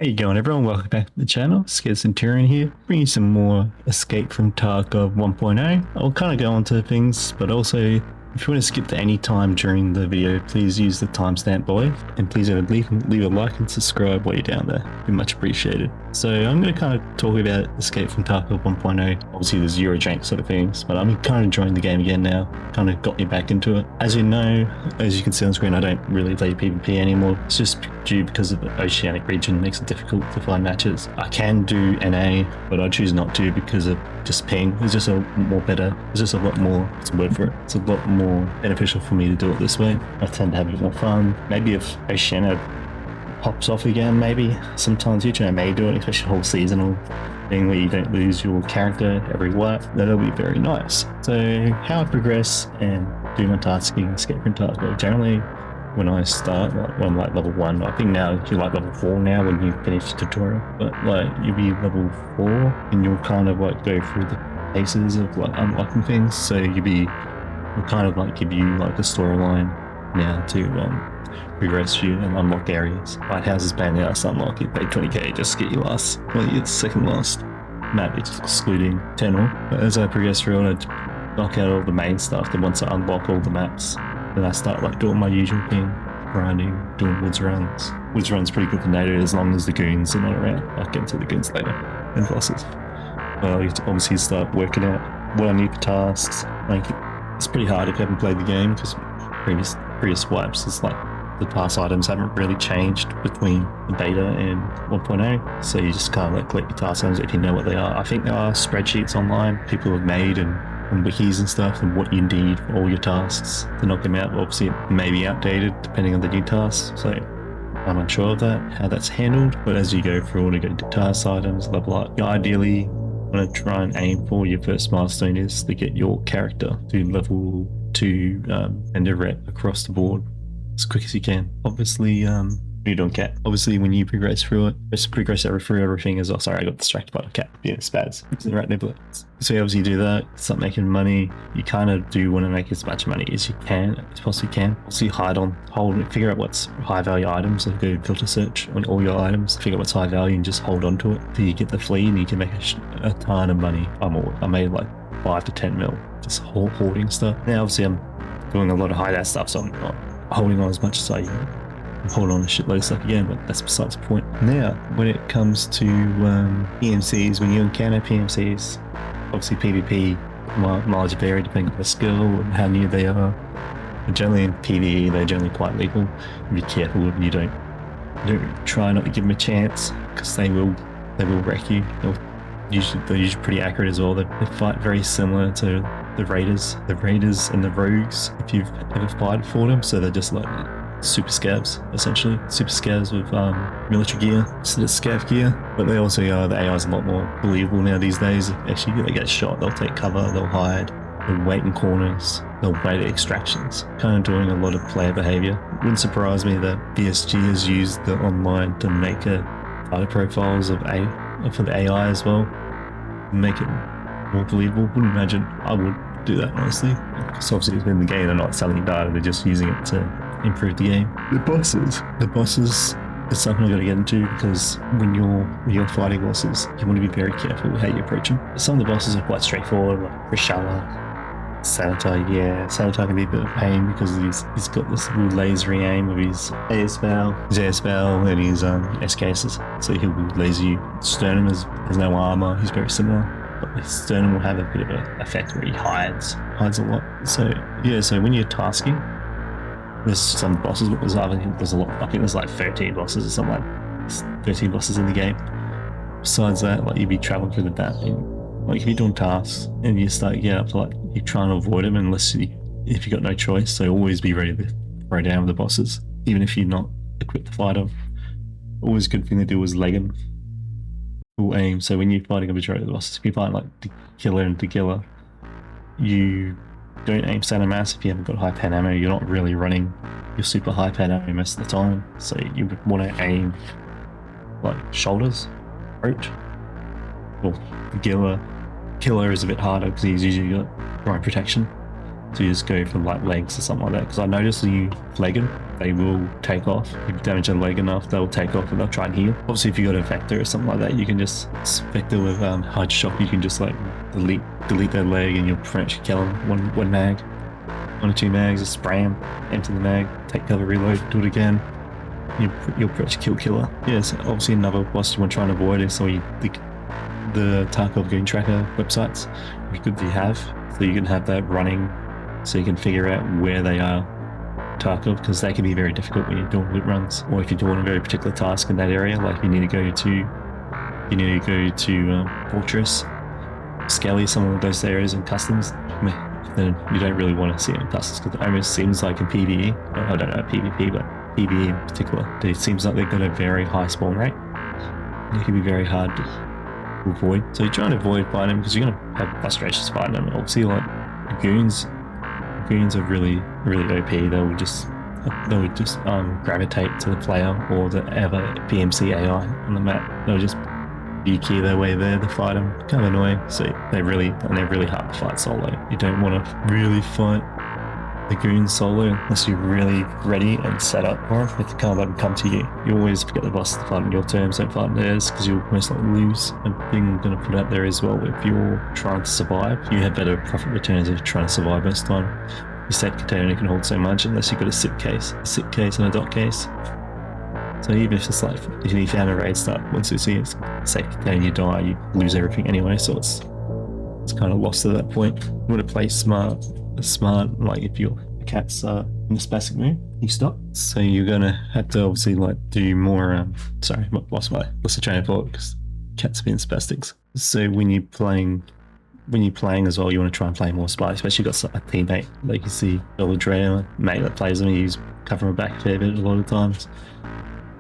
How you going, everyone? Welcome back to the channel. Scav Centurion here, bringing you some more Escape from Tarkov 1.0. I'll kind of go on to things, but also if you want to skip to any time during the video, please use the timestamp below, and please leave a like and subscribe while you're down there. It'd be much appreciated. So I'm going to kind of talk about Escape from Tarkov 1.0. Obviously the zero jank sort of things, but I'm kind of enjoying the game again now. Kind of got me back into it. As you know, as you can see on screen, I don't really play PvP anymore. It's just due because of the oceanic region makes it difficult to find matches. I can do NA, but I choose not to because of just ping. It's just a more better. It's just a lot more. What's the word for it? It's a lot more beneficial for me to do it this way. I tend to have a bit more fun. Maybe if Oceania pops off again, maybe sometime in the future I may do it, especially the whole seasonal thing where you don't lose your character every wipe. That'll be very nice. So how I progress and do my tasking, Escape from Tarkov. Generally, when I start, like when I'm like level 1, I think now you're like level 4 now when you finish the tutorial, but like you'll be level 4 and you'll kind of like go through the paces of like unlocking things. So we'll kind of like give you like a storyline now to progress you and unlock areas. Lighthouses paying the ass to unlock, you pay 20k just to get your second last map, excluding Tenor. But as I progress through and I knock out all the main stuff, then once I unlock all the maps, then I start like doing my usual thing, grinding, doing woods runs. Woods runs pretty good for NATO as long as the goons are not around. I'll get into the goons later, and bosses. Well, you obviously start working out what I need for tasks. Like, it's pretty hard if you haven't played the game because previous wipes, it's like the past items haven't really changed between the beta and 1.0, so you just kind of like collect your task items if you know what they are. I think there are spreadsheets online people have made and wikis and stuff, and what you need for all your tasks to knock them out. Obviously it may be outdated depending on the new tasks, so I'm unsure of that, how that's handled. But as you go through to go to task items, level up, you ideally want to try and aim for your first milestone is to get your character to level 2 and a rep across the board as quick as you can. Obviously, you don't cat. Obviously, when you progress through it, just progress through everything as well. Sorry, I got distracted by the cat being spads. It's the right nibble. So you obviously do that, start making money. You kind of do want to make as much money as you can, as possibly can. Also, you figure out what's high value items. So go filter search on all your items, figure out what's high value, and just hold on to it till you get the flea, and you can make a ton of money. I made like 5 to 10 mil just hoarding stuff. Now, obviously, I'm doing a lot of high stuff, so I'm not holding on as much as I hold on a shitload of stuff again, but that's besides the point. Now, when it comes to PMCs, when you encounter PMCs, obviously PvP mileage vary depending on the skill and how new they are. But generally in PvE, they're generally quite lethal. Be careful if you don't try not to give them a chance, because they will wreck you. They're usually pretty accurate as well. They fight very similar to the Raiders and the Rogues, if you've ever fight for them. So they're just like super scavs, essentially. Super scavs with military gear instead of scav gear. But they also are, the AI is a lot more believable now these days. Actually, they get shot, they'll take cover, they'll hide, they'll wait in corners, they'll wait at extractions. Kind of doing a lot of player behavior. Wouldn't surprise me that BSG has used the online to make data profiles for the AI as well. Make it more believable. Wouldn't imagine I would do that, honestly. Because obviously it's in the game, they're not selling data, they're just using it to improve the game. The bosses is something I've got to get into, because when you're fighting bosses, you want to be very careful with how you approach them. Some of the bosses are quite straightforward, like Rishala, Sanatar. Yeah, Sanatar can be a bit of a pain because he's got this little lasery aim of his ASVAL and his SKSs, so he'll laser you. Sternum has no armor, he's very similar, but the Sternum will have a bit of an effect where he hides a lot. So yeah, so when you're tasking, there's some bosses, but I think there's a lot. I think there's like 13 bosses or something, like 13 bosses in the game. Besides that, like you'd be traveling through the map, and like if you're doing tasks and you start getting up to like, you're trying to avoid them if you've got no choice. So always be ready to throw down with the bosses, even if you're not equipped to fight them. Always a good thing to do is leg them. Full aim. So when you're fighting a majority of the bosses, if you fight like the killer and the killer, you don't aim center mass if you haven't got high pan ammo. You're not really running your super high pan ammo most of the time, so you would want to aim like shoulders, throat. Well, the killer is a bit harder because he's usually got groin protection, So you just go for like legs or something like that. Because I noticed when you leg them, they will take off. If you damage a leg enough, they'll take off and they'll try and heal. Obviously, if you got a vector or something like that, you can just vector with hard shock. You can just like delete their leg and you'll pretty much kill them. One mag, 1 or 2 mags, just spray them, empty the mag, take cover, reload, do it again. You'll pretty much kill killer. Yes, obviously another boss you want to try and avoid is the Tarkov goon tracker websites. It's good to have, so you can have that running, so you can figure out where they are. Tarkov, because they can be very difficult when you're doing loot runs, or if you're doing a very particular task in that area, like you need to go to Fortress, Skelly, some of those areas in customs. Then you don't really want to see it in customs because it almost seems like in PvE. I don't know PvP, but PvE in particular, it seems like they've got a very high spawn rate. And it can be very hard to avoid. So you're trying to avoid fighting them because you're going to have frustrations fighting them. Obviously, like goons are really OP. They would just gravitate to the player or the ever PMC AI on the map. They'll just key their way there to fight them. Kind of annoying. So they're really hard to fight solo. You don't want to really fight the goons solo unless you're really ready and set up for it. If they can't let them come to you, you always get the boss to fight on your terms, don't fight on theirs, because you'll most likely lose. And thing I'm going to put out there as well, if you're trying to survive, you have better profit returns if you're trying to survive most of the time. Your safe container only can hold so much unless you've got a sit case and a dot case. So even if it's like, if you found a raid start, once you see it's safe container, you die, you lose everything anyway, so it's kind of lost at that point. You want to play smart, like if your cat's in a spastic mood, you stop. So you're gonna have to obviously like do more, sorry, lost the train of thought because cats have been spastics. So when you're playing as well, you want to try and play more spy, especially if you've got a teammate, like you see Dre, mate that plays them, he's covering back a fair bit a lot of times.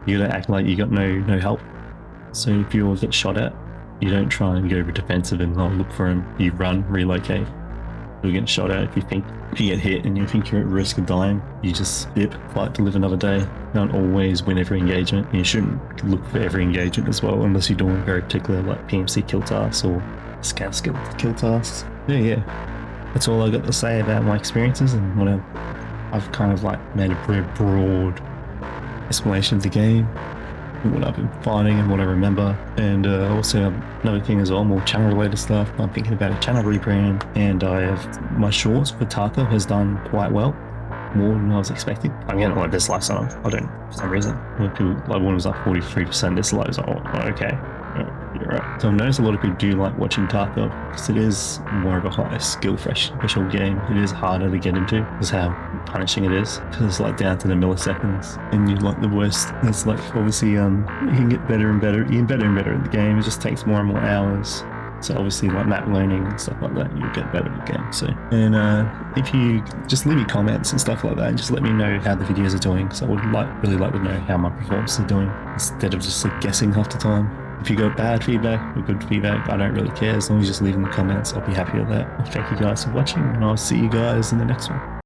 You gotta act like you got no help. So if you all get shot at, you don't try and go defensive and look for him. You run, relocate. You'll get shot at. If you get hit and you think you're at risk of dying, you just dip, fight to live another day. You don't always win every engagement. You shouldn't look for every engagement as well, unless you're doing very particular like PMC kill tasks or Scav skill kill tasks. Yeah. That's all I got to say about my experiences and what I've kind of like made a very broad explanation of the game, what I've been finding and what I remember. And also another thing as well, more channel related stuff. I'm thinking about a channel rebrand, and my shorts for Tarkov has done quite well, more than I was expecting. I'm getting a lot of dislikes on them. I don't, for some reason. When people, like one was like 43% dislikes. Oh, okay. You're right. So I've noticed a lot of people do like watching Tarkov because it is more of a high skill threshold game. It is harder to get into because how punishing it is, because it's like down to the milliseconds and you're like the worst. It's like obviously you can get better and better. You get better and better at the game. It just takes more and more hours. So obviously like map learning and stuff like that, you'll get better at the game. So, and if you just leave me comments and stuff like that and just let me know how the videos are doing, because I would really like to know how my performance is doing instead of just like guessing half the time. If you got bad feedback or good feedback, I don't really care. As long as you just leave in the comments, I'll be happy with that. Thank you guys for watching, and I'll see you guys in the next one.